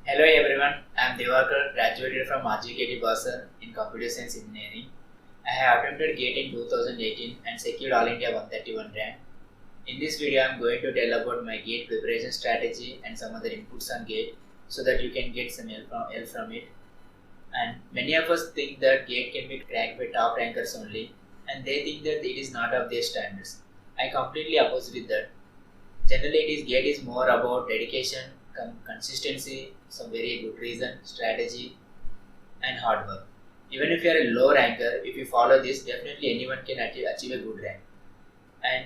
Hello everyone, I am Devakar, graduated from RGKT Basar in Computer Science Engineering. I have attempted GATE in 2018 and secured All India 131 rank. In this video, I am going to tell about my GATE preparation strategy and some other inputs on GATE so that you can get some help from it. And many of us think that GATE can be cracked by top rankers only, and they think that it is not of their standards. I completely oppose with that. Generally, GATE is more about dedication, consistency, some very good reason, strategy, and hard work. Even if you are a low ranker, if you follow this, definitely anyone can achieve a good rank. And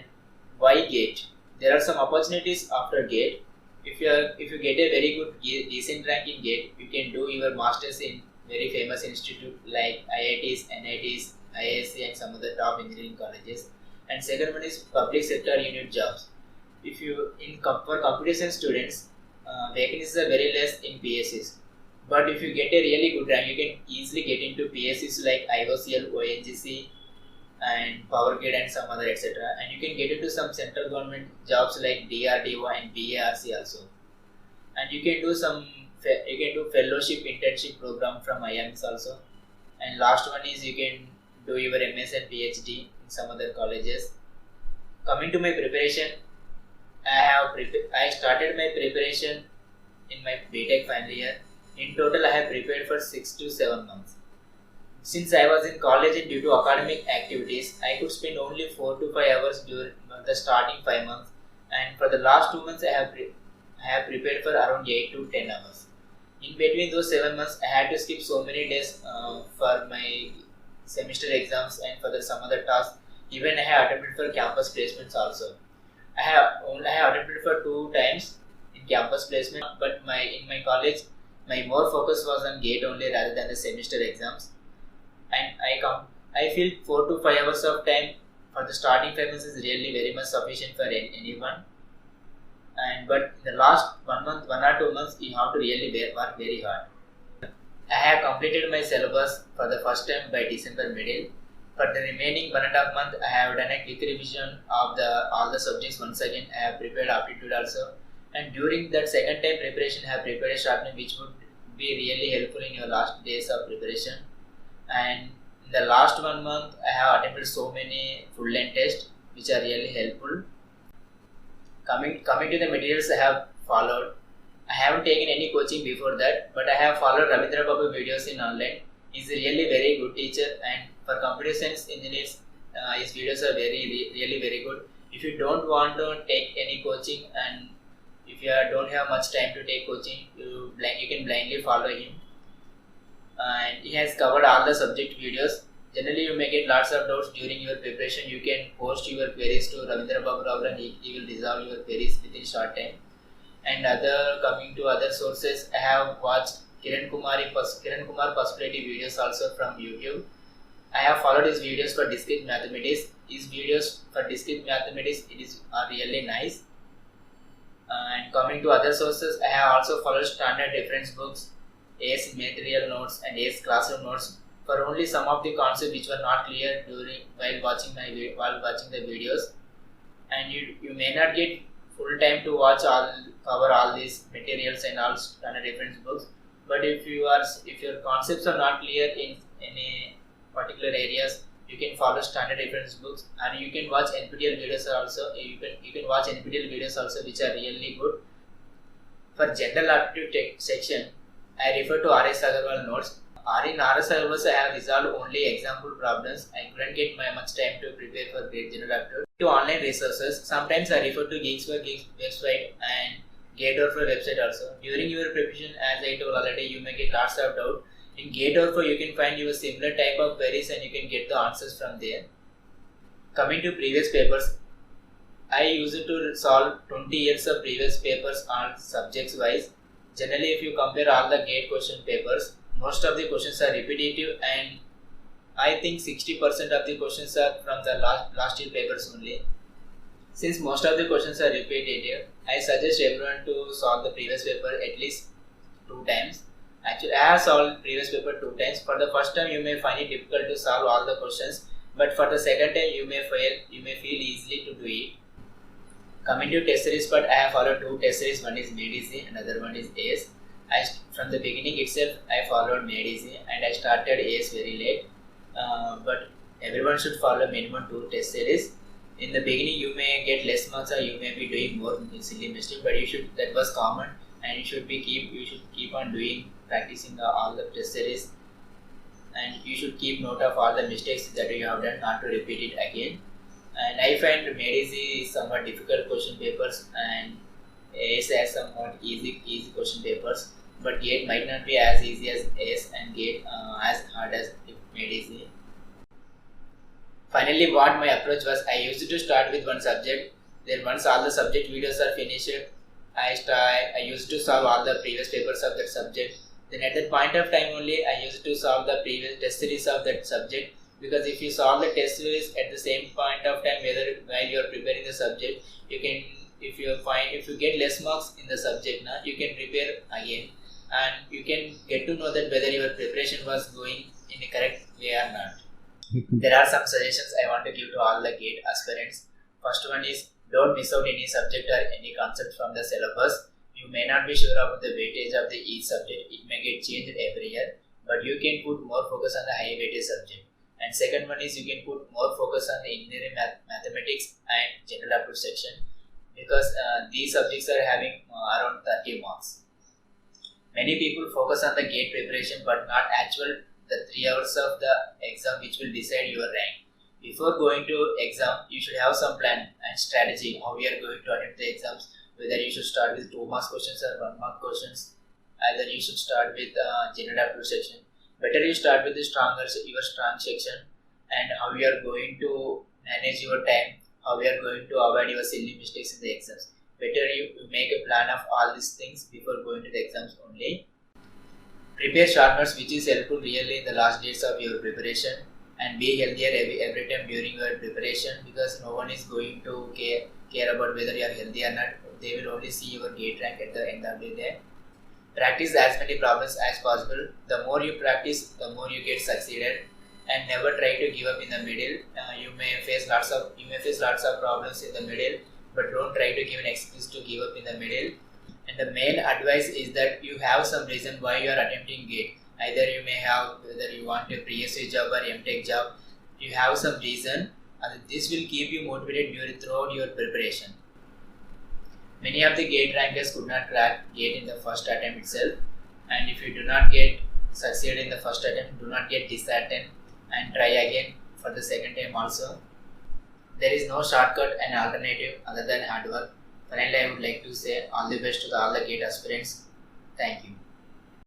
why GATE? There are some opportunities after GATE. If you get a very good decent rank in GATE, you can do your masters in very famous institute like IITs, NITs, IISc, and some other top engineering colleges. And second one is public sector unit jobs. If you for computer science students, vacancies are very less in PSCs. But if you get a really good rank, you can easily get into PSCs like IOCL, ONGC, and Power Grid, and some other etc. And you can get into some central government jobs like DRDO and BARC also. And you can do fellowship internship program from IIMs also. And last one is you can do your MS and PhD in some other colleges. Coming to my preparation, I started my preparation in my BTech final year. In total, I have prepared for 6 to 7 months. Since I was in college and due to academic activities, I could spend only 4 to 5 hours during the starting 5 months, and for the last 2 months, I have prepared for around 8 to 10 hours. In between those 7 months, I had to skip so many days for my semester exams and for some other tasks. Even I have attempted for campus placements also. I have attempted for 2 times in campus placement, but in my college, my more focus was on GATE only rather than the semester exams. And I feel 4 to 5 hours of time for the starting 5 months is really very much sufficient for anyone. But in the last 1 month, 1 or 2 months, you have to really work very hard. I have completed my syllabus for the first time by December middle. For the remaining 1.5 month, I have done a quick revision of all the subjects once again. I have prepared aptitude also, and during that second time preparation, I have prepared a short which would be really helpful in your last days of preparation. And in the last 1 month, I have attempted so many full length tests which are really helpful. Coming to the materials I have followed, I haven't taken any coaching before that, but I have followed Ravindra Babu videos in online. He's a really very good teacher, and for computer science engineers, his videos are really very good. If you don't want to take any coaching, and if you don't have much time to take coaching, you can blindly follow him. And he has covered all the subject videos. Generally, you may get lots of doubts during your preparation. You can post your queries to Ravindra Babu Rao, and he will resolve your queries within short time. And coming to other sources, I have watched Kiran Kumar Possibility videos also from YouTube. I have followed his videos for discrete mathematics. His videos for discrete mathematics are really nice. And coming to other sources, I have also followed standard reference books, AS material notes, and AS classroom notes for only some of the concepts which were not clear while watching the videos. And you may not get full time to cover all these materials and all standard reference books. But if your concepts are not clear in any particular areas, you can follow standard reference books, and you can watch NPTEL videos also. You can watch NPTEL videos also, which are really good. For general aptitude section, I refer to R.S. Agarwal notes. In R.S. Agarwal, I have resolved only example problems. I couldn't get much time to prepare for great general aptitude. To online resources, sometimes I refer to Geeks for Geeks website and Gate.org website also. During your preparation, as I told already, you may get lots of doubt. In Gate.org, you can find your similar type of queries and you can get the answers from there. Coming to previous papers, I used to solve 20 years of previous papers on subjects wise. Generally, if you compare all the GATE question papers, most of the questions are repetitive, and I think 60% of the questions are from the last year papers only. Since most of the questions are repetitive, I suggest everyone to solve the previous paper at least 2 times. Actually, I have solved previous paper 2 times. For the first time, you may find it difficult to solve all the questions, but for the second time, you may feel easily to do it. Coming to test series part, I have followed 2 test series. One is MEDC, another one is ACE. From the beginning itself, I followed Made Easy and I started AS very late. But everyone should follow minimum 2 test series. In the beginning, you may get less marks or you may be doing more silly mistake, but that was common, and you should keep on doing practicing all the test series, and you should keep note of all the mistakes that you have done, not to repeat it again. And I find Made Easy somewhat difficult question papers, and AS has somewhat easy question papers, but GATE might not be as easy as AS, and GATE as hard as Made Easy. Finally, what my approach was, I used to start with one subject. Then once all the subject videos are finished, I used to solve all the previous papers of that subject. Then at that point of time only, I used to solve the previous test series of that subject, because if you solve the test series at the same point of time, whether while you are preparing the subject, you can, if you get less marks in the subject, you can prepare again, and you can get to know that whether your preparation was going in a correct way or not. There are some suggestions I want to give to all the GATE aspirants. First one is, don't miss out any subject or any concept from the syllabus. You may not be sure about the weightage of each subject, it may get changed every year, but you can put more focus on the high weightage subject. And second one is, you can put more focus on the engineering, mathematics and general aptitude section, because these subjects are having around 30 marks. Many people focus on the GATE preparation but not the 3 hours of the exam which will decide your rank. Before going to exam, you should have some plan and strategy how you are going to attempt the exams, whether you should start with 2 mark questions or 1 mark questions, either you should start with general aptitude section. Better you start with your strong section, and how you are going to manage your time, how you are going to avoid your silly mistakes in the exams. Better you make a plan of all these things before going to the exams only. Prepare short notes which is helpful really in the last days of your preparation, and be healthier every time during your preparation, because no one is going to care about whether you are healthy or not. They will only see your GATE rank at the end of the day. Practice as many problems as possible. The more you practice, the more you get succeeded, and never try to give up in the middle. You may face lots of problems in the middle, but don't try to give an excuse to give up in the middle. And the main advice is that you have some reason why you are attempting GATE. Either you may have whether you want a PSC job or MTech job. You have some reason, and this will keep you motivated throughout your preparation. Many of the GATE rankers could not crack GATE in the first attempt itself, and if you do not succeed in the first attempt, do not get disheartened and try again for the second time also. There is no shortcut and alternative other than hard work. Finally, I would like to say all the best to all the GATE aspirants. Thank you.